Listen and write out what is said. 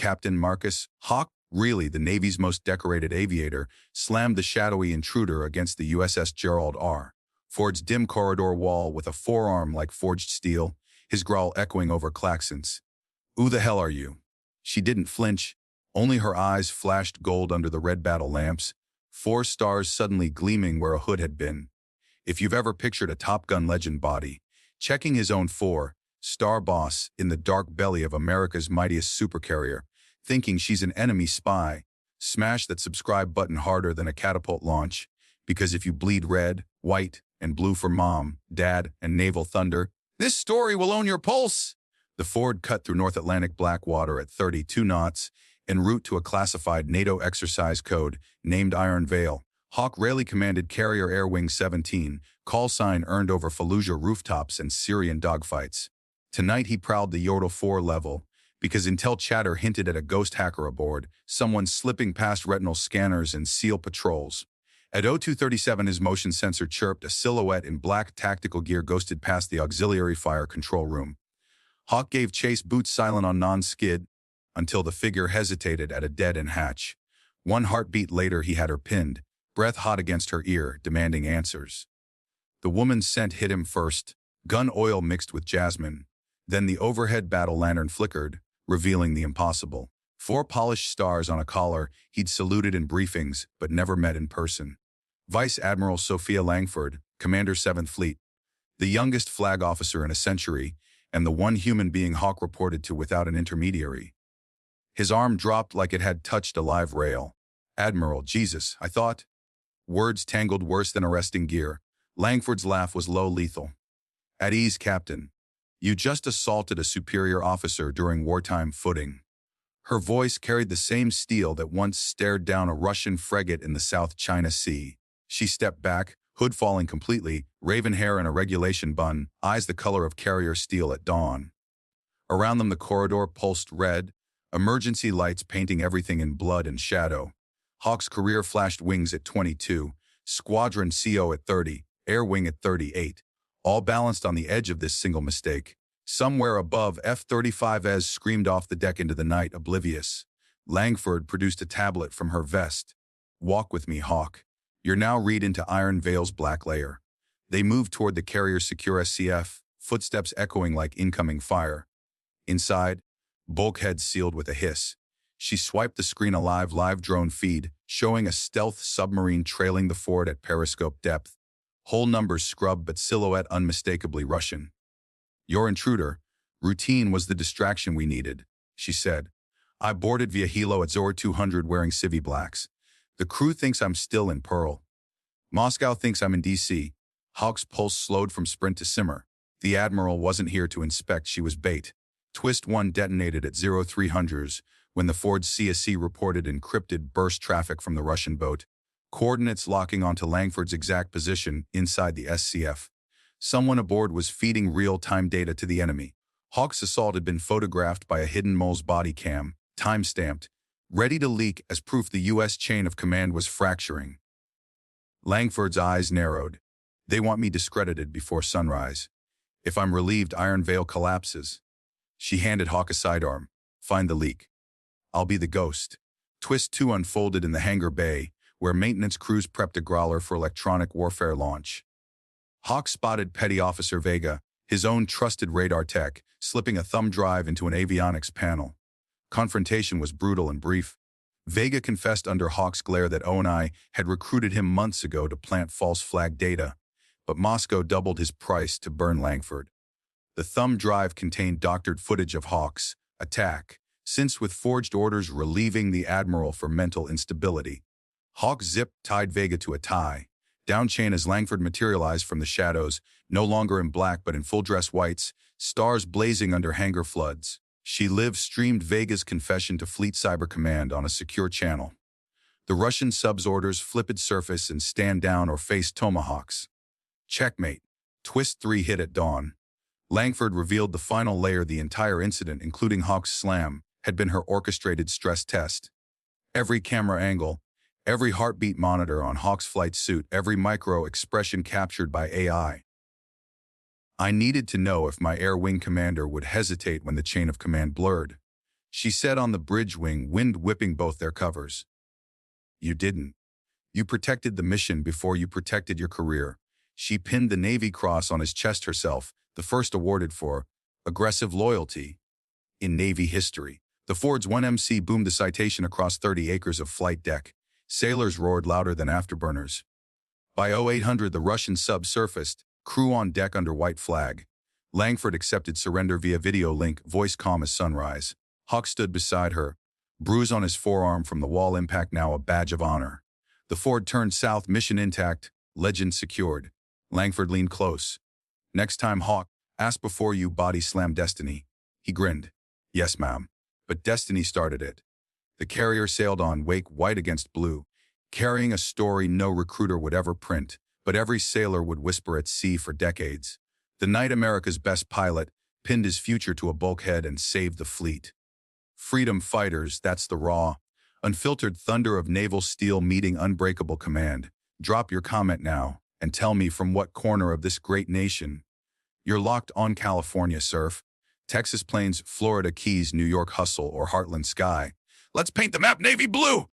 Captain Marcus Hawk Reilly, the Navy's most decorated aviator, slammed the shadowy intruder against the USS Gerald R. Ford's dim corridor wall with a forearm like forged steel, his growl echoing over Claxon's. "Who the hell are you?" She didn't flinch, only her eyes flashed gold under the red battle lamps, 4 stars suddenly gleaming where a hood had been. If you've ever pictured a Top Gun legend body, checking his own 4-star boss in the dark belly of America's mightiest supercarrier, thinking she's an enemy spy, smash that subscribe button harder than a catapult launch, because if you bleed red, white, and blue for mom, dad, and naval thunder, this story will own your pulse. The Ford cut through North Atlantic black water at 32 knots, en route to a classified NATO exercise code named Iron Veil. Hawk Reilly commanded Carrier Air Wing 17, call sign earned over Fallujah rooftops and Syrian dogfights. Tonight he prowled the Yordle 4 level, because intel chatter hinted at a ghost hacker aboard, someone slipping past retinal scanners and SEAL patrols. At 0237 his motion sensor chirped, a silhouette in black tactical gear ghosted past the auxiliary fire control room. Hawk gave chase, boots silent on non-skid, until the figure hesitated at a dead-end hatch. 1 heartbeat later he had her pinned, breath hot against her ear, demanding answers. The woman's scent hit him first, gun oil mixed with jasmine. Then the overhead battle lantern flickered, revealing the impossible. 4 polished stars on a collar he'd saluted in briefings but never met in person. Vice Admiral Sophia Langford, Commander 7th Fleet, the youngest flag officer in a century, and the one human being Hawk reported to without an intermediary. His arm dropped like it had touched a live rail. "Admiral, Jesus, I thought." Words tangled worse than arresting gear. Langford's laugh was low, lethal. "At ease, Captain. You just assaulted a superior officer during wartime footing." Her voice carried the same steel that once stared down a Russian frigate in the South China Sea. She stepped back, hood falling completely, raven hair in a regulation bun, eyes the color of carrier steel at dawn. Around them the corridor pulsed red, emergency lights painting everything in blood and shadow. Hawk's career flashed wings at 22, Squadron CO at 30, Air Wing at 38, all balanced on the edge of this single mistake. Somewhere above, F-35s screamed off the deck into the night, oblivious. Langford produced a tablet from her vest. "Walk with me, Hawk. You're now read into Iron Veil's black layer." They moved toward the carrier secure SCF, footsteps echoing like incoming fire. Inside, bulkheads sealed with a hiss. She swiped the screen, a live drone feed, showing a stealth submarine trailing the Ford at periscope depth. Whole numbers scrubbed but silhouette unmistakably Russian. "Your intruder. Routine was the distraction we needed," she said. "I boarded via helo at Zor 200 wearing civvy blacks. The crew thinks I'm still in Pearl. Moscow thinks I'm in DC." Hawk's pulse slowed from sprint to simmer. The Admiral wasn't here to inspect, she was bait. Twist 1 detonated at 0300s when the Ford's CSC reported encrypted burst traffic from the Russian boat, coordinates locking onto Langford's exact position inside the SCF. Someone aboard was feeding real-time data to the enemy. Hawk's assault had been photographed by a hidden mole's body cam, time-stamped, ready to leak as proof the U.S. chain of command was fracturing. Langford's eyes narrowed. "They want me discredited before sunrise. If I'm relieved, Iron Veil collapses." She handed Hawk a sidearm. "Find the leak. I'll be the ghost." Twist 2 unfolded in the hangar bay, where maintenance crews prepped a Growler for electronic warfare launch. Hawk spotted Petty Officer Vega, his own trusted radar tech, slipping a thumb drive into an avionics panel. Confrontation was brutal and brief. Vega confessed under Hawk's glare that O&I had recruited him months ago to plant false flag data, but Moscow doubled his price to burn Langford. The thumb drive contained doctored footage of Hawk's attack, since with forged orders relieving the Admiral for mental instability. Hawk tied Vega to a tie, downchain as Langford materialized from the shadows, no longer in black but in full-dress whites, stars blazing under hangar floods. She live-streamed Vega's confession to Fleet Cyber Command on a secure channel. The Russian sub's orders: flipped surface and stand down or face tomahawks. Checkmate. Twist 3 hit at dawn. Langford revealed the final layer: the entire incident, including Hawk's slam, had been her orchestrated stress test. Every camera angle, every heartbeat monitor on Hawk's flight suit, every micro-expression captured by AI. "I needed to know if my air wing commander would hesitate when the chain of command blurred." She said on the bridge wing, wind whipping both their covers. You didn't. You protected the mission before you protected your career. She pinned the Navy Cross on his chest herself, the first awarded for aggressive loyalty in Navy history. The Ford's 1MC boomed the citation across 30 acres of flight deck. Sailors roared louder than afterburners. By 0800, the Russian sub surfaced, crew on deck under white flag. Langford accepted surrender via video link, voice calm as sunrise. Hawk stood beside her, bruise on his forearm from the wall impact now a badge of honor. The Ford turned south, mission intact, legend secured. Langford leaned close. Next time, Hawk, ask before you body slam Destiny. He grinned. Yes, ma'am. But Destiny started it. The carrier sailed on, wake white against blue, carrying a story no recruiter would ever print, but every sailor would whisper at sea for decades. The night America's best pilot pinned his future to a bulkhead and saved the fleet. Freedom fighters, that's the raw, unfiltered thunder of naval steel meeting unbreakable command. Drop your comment now and tell me from what corner of this great nation you're locked on. California surf, Texas plains, Florida keys, New York hustle, or Heartland sky. Let's paint the map navy blue!